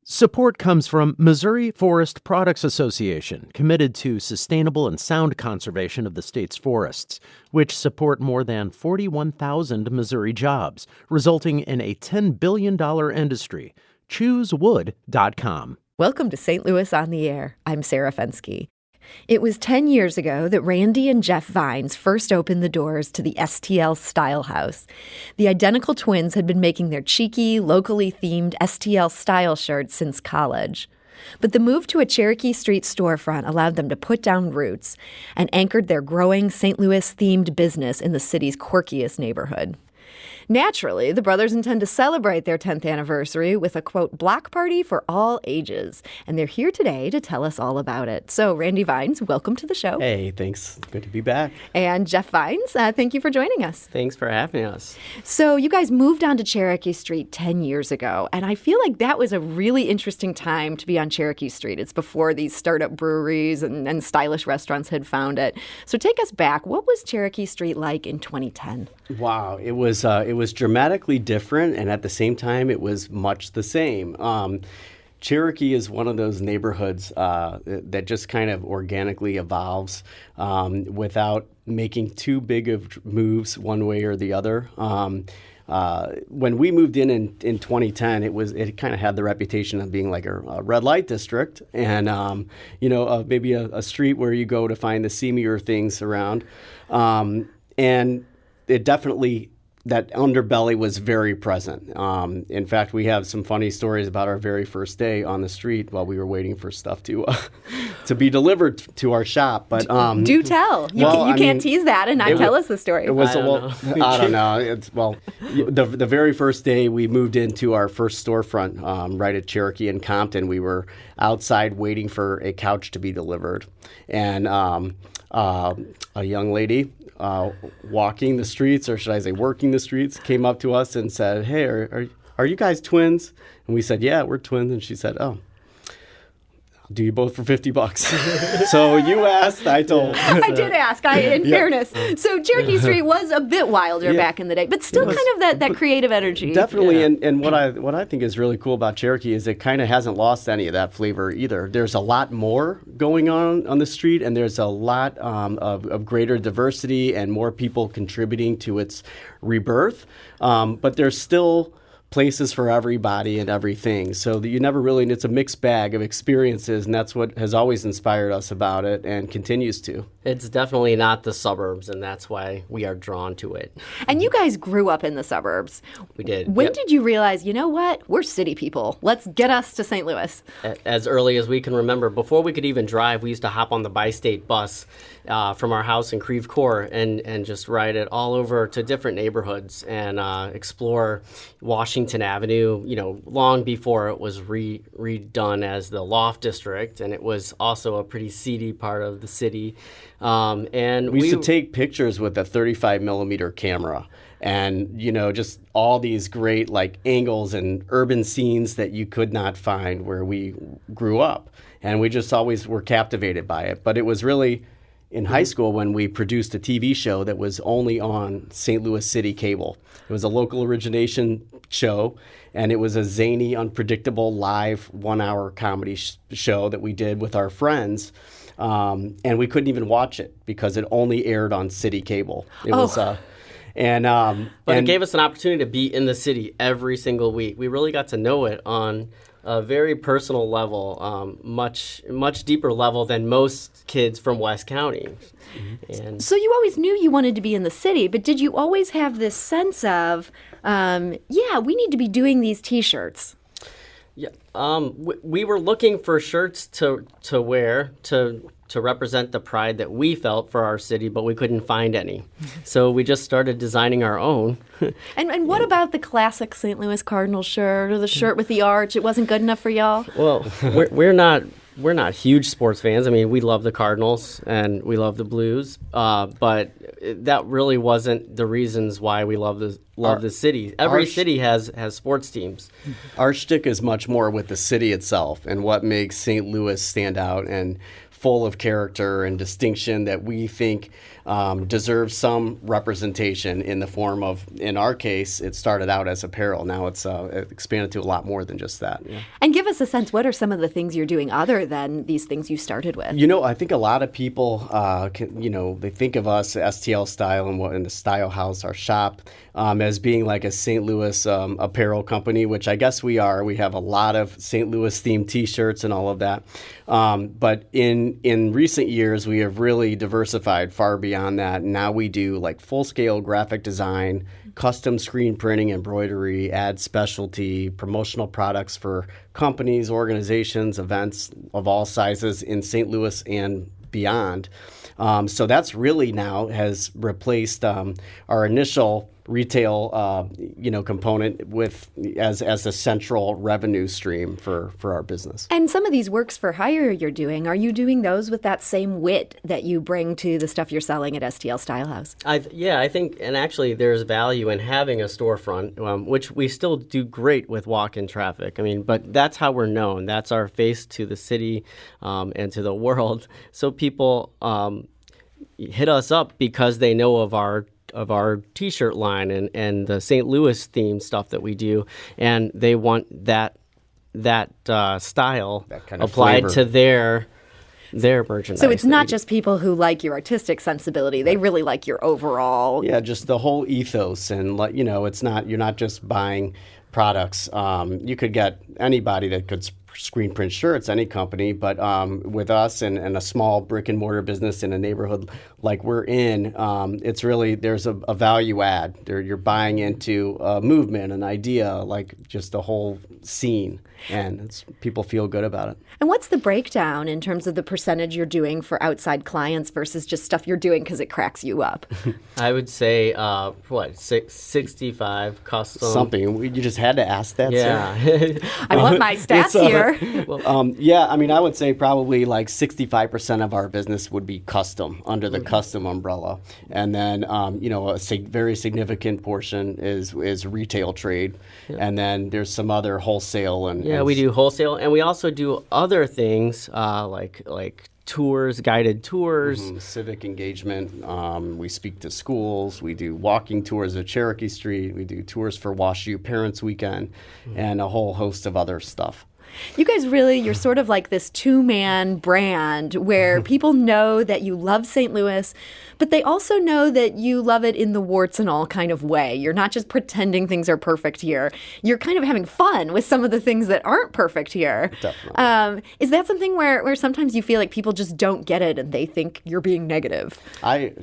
Support comes from Missouri Forest Products Association, committed to sustainable and sound conservation of the state's forests, which support more than 41,000 Missouri jobs, resulting in a $10 billion industry. ChooseWood.com. Welcome to St. Louis on the Air. I'm Sarah Fenske. It was 10 years ago that Randy and Jeff Vines first opened the doors to the STL-Style house. The identical twins had been making their cheeky, locally themed STL-Style shirts since college. But the move to a Cherokee Street storefront allowed them to put down roots and anchored their growing St. Louis-themed business in the city's quirkiest neighborhood. Naturally, the brothers intend to celebrate their 10th anniversary with a, quote, block party for all ages. And they're here today to tell us all about it. So, Randy Vines, welcome to the show. Hey, thanks. Good to be back. And Jeff Vines, thank you for joining us. Thanks for having us. So, you guys moved onto Cherokee Street 10 years ago. And I feel like that was a really interesting time to be on Cherokee Street. It's before these startup breweries and stylish restaurants had found it. So, take us back. What was Cherokee Street like in 2010? Wow, it was dramatically different, and at the same time, it was much the same. Cherokee is one of those neighborhoods that just kind of organically evolves without making too big of moves one way or the other. When we moved in 2010, it kind of had the reputation of being like a red light district, and maybe a street where you go to find the seamier things around, and it definitely, that underbelly was very present. In fact, we have some funny stories about our very first day on the street while we were waiting for stuff to be delivered to our shop. But do tell. You can't tease that and not tell us the story. It was I don't know. The very first day we moved into our first storefront right at Cherokee and Compton, we were outside waiting for a couch to be delivered, and a young lady walking the streets, or should I say working the streets, came up to us and said, "Hey, are you guys twins?" And we said, "Yeah, we're twins." And she said, "Oh, I'll do you both for $50." So you asked, I told. I did ask, in fairness. So Cherokee Street was a bit wilder back in the day, but still kind of that creative energy. Definitely, and what I think is really cool about Cherokee is it kind of hasn't lost any of that flavor either. There's a lot more going on the street, and there's a lot of greater diversity and more people contributing to its rebirth. But there's still places for everybody and everything. So that you never really, it's a mixed bag of experiences, and that's what has always inspired us about it and continues to. It's definitely not the suburbs, and that's why we are drawn to it. And you guys grew up in the suburbs. We did. When did you realize, you know what, we're city people. Let's get us to St. Louis. As early as we can remember. Before we could even drive, we used to hop on the bi-state bus from our house in Creve Coeur and just ride it all over to different neighborhoods and explore Washington Avenue, long before it was redone as the Loft District, and it was also a pretty seedy part of the city. And we used to take pictures with a 35 millimeter camera, and just all these great angles and urban scenes that you could not find where we grew up, and we just always were captivated by it. But it was really in high school when we produced a TV show that was only on St. Louis City Cable. It was a local origination show, and it was a zany, unpredictable live 1-hour comedy show that we did with our friends. And we couldn't even watch it because it only aired on City Cable. But it gave us an opportunity to be in the city every single week. We really got to know it on a very personal level, much deeper level than most kids from West County. Mm-hmm. And so you always knew you wanted to be in the city, but did you always have this sense of, we need to be doing these T-shirts? Yeah, we were looking for shirts to wear to represent the pride that we felt for our city, but we couldn't find any. So we just started designing our own. And what about the classic St. Louis Cardinals shirt or the shirt with the arch? It wasn't good enough for y'all? Well, we're not huge sports fans. I mean, we love the Cardinals and we love the Blues, but that really wasn't the reasons why we love the city. Every city has sports teams. Our shtick is much more with the city itself and what makes St. Louis stand out and full of character and distinction that we think deserves some representation in the form of, in our case, it started out as apparel. Now it's expanded to a lot more than just that. Yeah. And give us a sense, what are some of the things you're doing other than these things you started with? I think a lot of people, they think of us, STL-Style and the Style House, our shop, as being like a St. Louis apparel company, which I guess we are. We have a lot of St. Louis themed T-shirts and all of that. But in recent years, we have really diversified far beyond that. Now we do like full-scale graphic design, custom screen printing, embroidery, ad specialty, promotional products for companies, organizations, events of all sizes in St. Louis and beyond. So that's really now has replaced our initial retail, component with as a central revenue stream for our business. And some of these works for hire you're doing, are you doing those with that same wit that you bring to the stuff you're selling at STL Style House? I think, and actually there's value in having a storefront, which we still do great with walk-in traffic. I mean, but that's how we're known. That's our face to the city and to the world. So people hit us up because they know of our T-shirt line and the St. Louis themed stuff that we do, and they want that style that kind of applied flavor to their merchandise. So it's not just people who like your artistic sensibility; they really like your overall. Yeah, just the whole ethos, and it's not, you're not just buying products. You could get anybody that could screen print shirts, any company, but with us and a small brick and mortar business in a neighborhood like we're in, it's really, there's a value add. You're buying into a movement, an idea, like just a whole scene, and people feel good about it. And what's the breakdown in terms of the percentage you're doing for outside clients versus just stuff you're doing because it cracks you up? I would say, 65 custom. Something. You just had to ask that, Yeah. I want my stats here. I would say probably like 65% of our business would be custom, under the custom umbrella. And then, very significant portion is retail trade. Yeah. And then there's some other wholesale. We do wholesale. And we also do other things like tours, guided tours. Civic engagement. We speak to schools. We do walking tours of Cherokee Street. We do tours for Wash U Parents Weekend and a whole host of other stuff. You guys really, you're sort of like this two-man brand where people know that you love St. Louis, but they also know that you love it in the warts and all kind of way. You're not just pretending things are perfect here. You're kind of having fun with some of the things that aren't perfect here. Definitely. Is that something where sometimes you feel like people just don't get it and they think you're being negative? I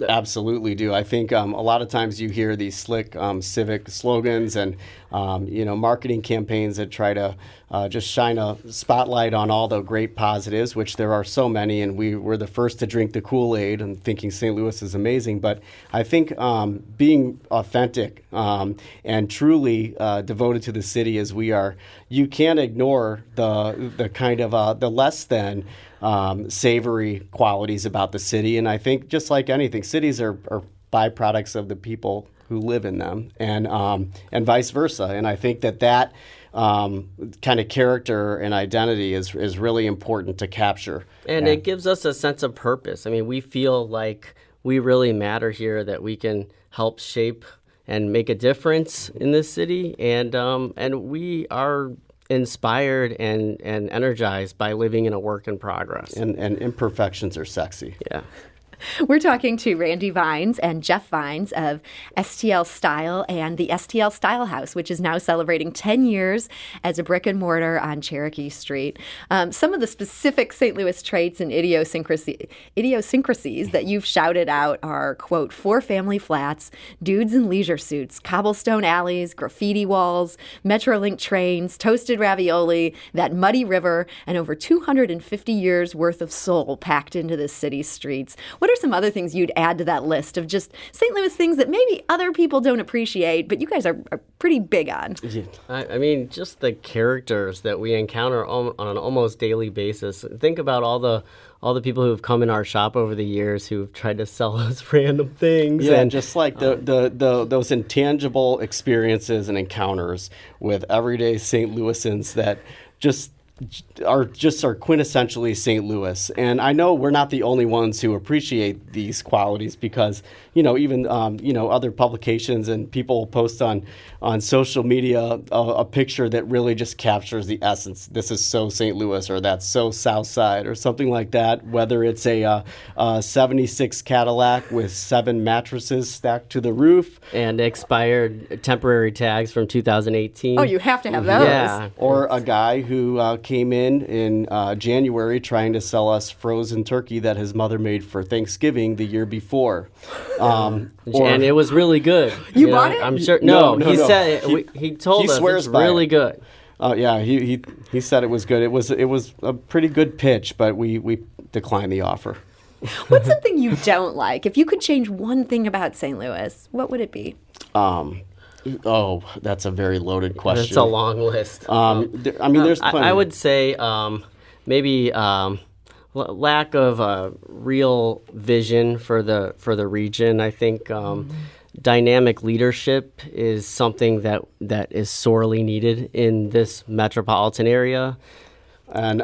absolutely do. I think a lot of times you hear these slick civic slogans and marketing campaigns that try to just shine a spotlight on all the great positives, which there are so many, and we're the first to drink the Kool-Aid and thinking St. Louis is amazing. But I think being authentic and truly devoted to the city as we are, you can't ignore the kind of the less than savory qualities about the city. And I think just like anything, cities are byproducts of the people who live in them, and vice versa. And I think that kind of character and identity is really important to capture. And it gives us a sense of purpose. I mean, we feel like we really matter here, that we can help shape and make a difference in this city, and we are inspired and energized by living in a work in progress. And imperfections are sexy. Yeah. We're talking to Randy Vines and Jeff Vines of STL-Style and the STL-Style House, which is now celebrating 10 years as a brick and mortar on Cherokee Street. Some of the specific St. Louis traits and idiosyncrasies that you've shouted out are, quote, 4 family flats, dudes in leisure suits, cobblestone alleys, graffiti walls, Metrolink trains, toasted ravioli, that muddy river, and over 250 years worth of soul packed into this city's streets. What are some other things you'd add to that list of just St. Louis things that maybe other people don't appreciate, but you guys are pretty big on? I mean, just the characters that we encounter on an almost daily basis. Think about all the people who've come in our shop over the years who've tried to sell us random things. Yeah, and just like those intangible experiences and encounters with everyday St. Louisans that just are quintessentially St. Louis. And I know we're not the only ones who appreciate these qualities because, even, other publications and people post on social media a picture that really just captures the essence. This is so St. Louis, or that's so South Side, or something like that, whether it's a 76 Cadillac with 7 mattresses stacked to the roof. And expired temporary tags from 2018. Oh, you have to have those. Yeah. Or a guy who came in January trying to sell us frozen turkey that his mother made for Thanksgiving the year before. And it was really good. You bought it? I'm sure. No, he no. said he told us swears it's by really it. good. Yeah, he said it was good. It was a pretty good pitch, but we declined the offer. What's something you don't like? If you could change one thing about St. Louis, what would it be? That's a very loaded question. It's a long list. There's plenty. I would say maybe lack of real vision for the region. I think dynamic leadership is something that is sorely needed in this metropolitan area. And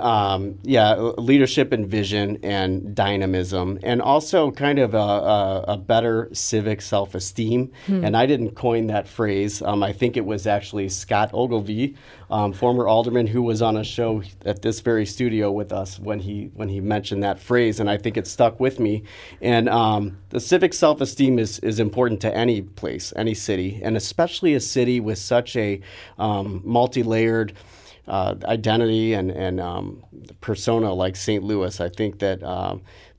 leadership and vision and dynamism, and also kind of a better civic self-esteem. And I didn't coin that phrase. I think it was actually Scott Ogilvie, former alderman, who was on a show at this very studio with us when he mentioned that phrase, and I think it stuck with me. And the civic self-esteem is important to any place, any city, and especially a city with such a multi-layered identity and persona like St. Louis. I think that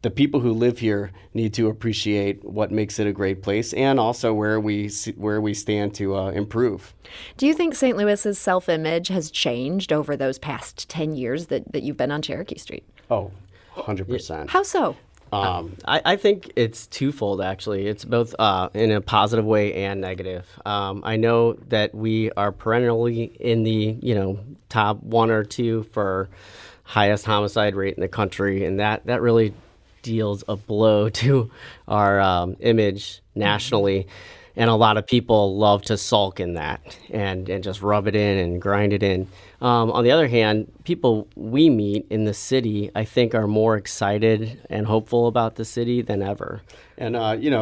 the people who live here need to appreciate what makes it a great place, and also where we stand to improve. Do you think St. Louis's self-image has changed over those past 10 years that you've been on Cherokee Street? Oh, 100%. How so? I think it's twofold, actually. It's both in a positive way and negative. I know that we are perennially in the top 1 or 2 for highest homicide rate in the country, and that really deals a blow to our image nationally. And a lot of people love to sulk in that and just rub it in and grind it in. On the other hand, people we meet in the city, I think, are more excited and hopeful about the city than ever. And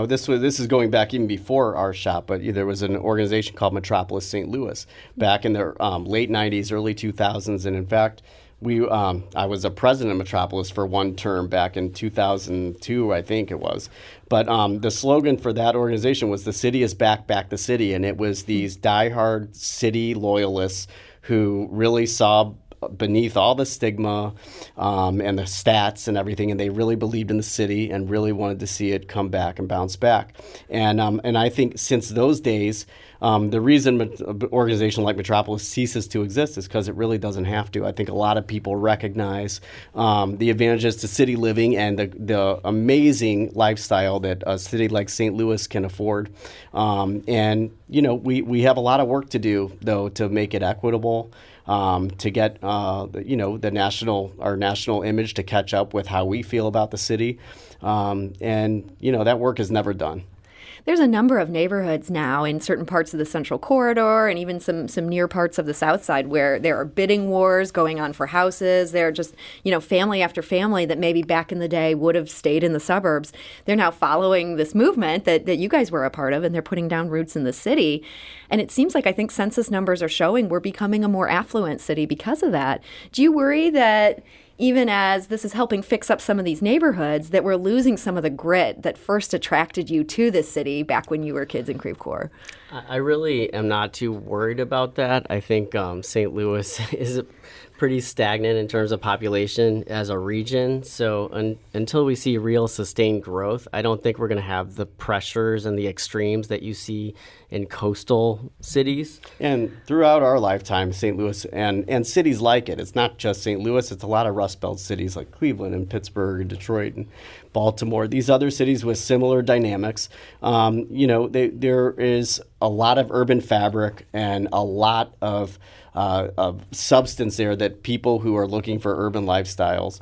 this is going back even before our shop, but there was an organization called Metropolis St. Louis back in the late '90s, early 2000s, and in fact, I was a president of Metropolis for one term back in 2002, I think it was. But the slogan for that organization was "The city is back, back the city," and it was these diehard city loyalists who really saw beneath all the stigma and the stats and everything, and they really believed in the city and really wanted to see it come back and bounce back. And I think since those days, the reason an organization like Metropolis ceases to exist is because it really doesn't have to. I think a lot of people recognize the advantages to city living and the amazing lifestyle that a city like St. Louis can afford. And we have a lot of work to do, though, to make it equitable. To get our national image to catch up with how we feel about the city, and that work is never done. There's a number of neighborhoods now in certain parts of the Central Corridor and even some near parts of the South Side where there are bidding wars going on for houses. There are just, family after family that maybe back in the day would have stayed in the suburbs. They're now following this movement that you guys were a part of, and they're putting down roots in the city. And it seems like I think census numbers are showing we're becoming a more affluent city because of that. Do you worry that even as this is helping fix up some of these neighborhoods, that we're losing some of the grit that first attracted you to this city back when you were kids in Creve Coeur? I really am not too worried about that. I think St. Louis is pretty stagnant in terms of population as a region. So until we see real sustained growth, I don't think we're going to have the pressures and the extremes that you see in coastal cities. And throughout our lifetime, St. Louis and cities like it, it's not just St. Louis, it's a lot of Rust Belt cities like Cleveland and Pittsburgh and Detroit and Baltimore, these other cities with similar dynamics. There is a lot of urban fabric and a lot of substance there that people who are looking for urban lifestyles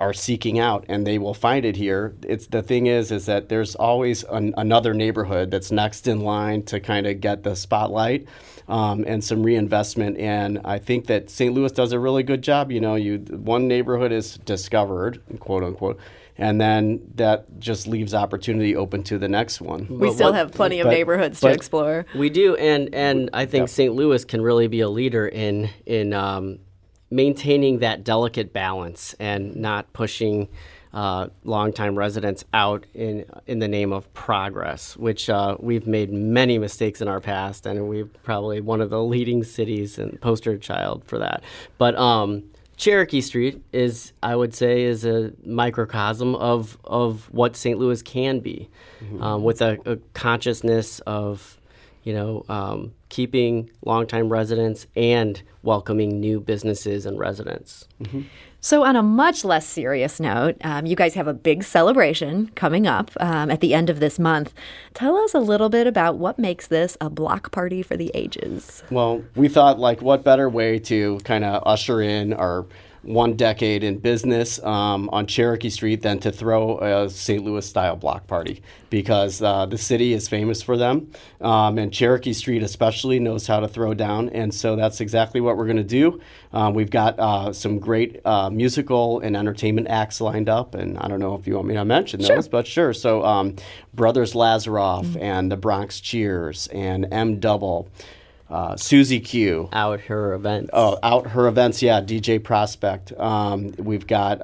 are seeking out, and they will find it here. It's the thing is that there's always another neighborhood that's next in line to kind of get the spotlight and some reinvestment. And I think that St. Louis does a really good job. One neighborhood is discovered, quote unquote, and then that just leaves opportunity open to the next one. We still have plenty of neighborhoods to explore. We do, and I think St. Louis can really be a leader in maintaining that delicate balance and not pushing longtime residents out in the name of progress, which we've made many mistakes in our past, and we're probably one of the leading cities and poster child for that. But Cherokee Street is, I would say, is a microcosm of what St. Louis can be, with a consciousness of keeping longtime residents and welcoming new businesses and residents. Mm-hmm. So on a much less serious note, you guys have a big celebration coming up at the end of this month. Tell us a little bit about what makes this a block party for the ages. Well, we thought, what better way to kind of usher in our 1 decade in business on Cherokee Street than to throw a St. Louis-style block party, because the city is famous for them, and Cherokee Street especially knows how to throw down, and so that's exactly what we're going to do. We've got some great musical and entertainment acts lined up, and I don't know if you want me to mention those, but sure. So Brothers Lazaroff and the Bronx Cheers and M-Double, Susie Q. Out Her Events. Oh, Out Her Events, yeah, DJ Prospect. We've got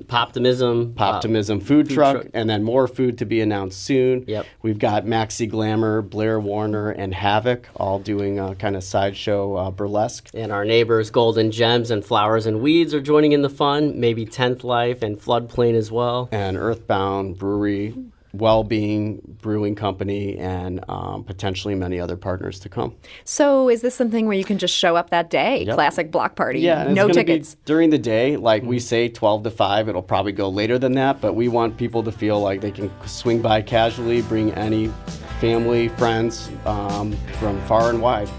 Poptimism food truck, and then more food to be announced soon. Yep. We've got Maxi Glamour, Blair Warner, and Havoc all doing kind of sideshow burlesque. And our neighbors Golden Gems and Flowers and Weeds are joining in the fun, maybe 10th Life and Floodplain as well. And Earthbound Brewery, Wellbeing Brewing Company, and potentially many other partners to come. So is this something where you can just show up that day? Yep. Classic block party, yeah, no tickets? During the day, we say 12 to 5. It'll probably go later than that, but we want people to feel like they can swing by casually, bring any family, friends from far and wide.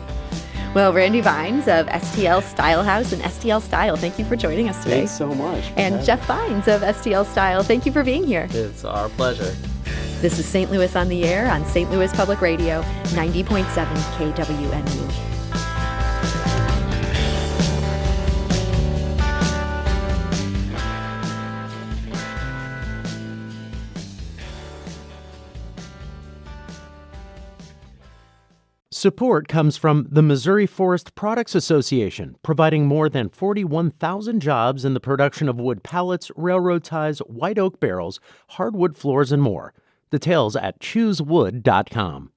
Well, Randy Vines of STL-Style House and STL-Style, thank you for joining us today. Thanks so much. And Jeff Vines of STL-Style, thank you for being here. It's our pleasure. This is St. Louis on the Air on St. Louis Public Radio, 90.7 KWMU. Support comes from the Missouri Forest Products Association, providing more than 41,000 jobs in the production of wood pallets, railroad ties, white oak barrels, hardwood floors, and more. Details at choosewood.com.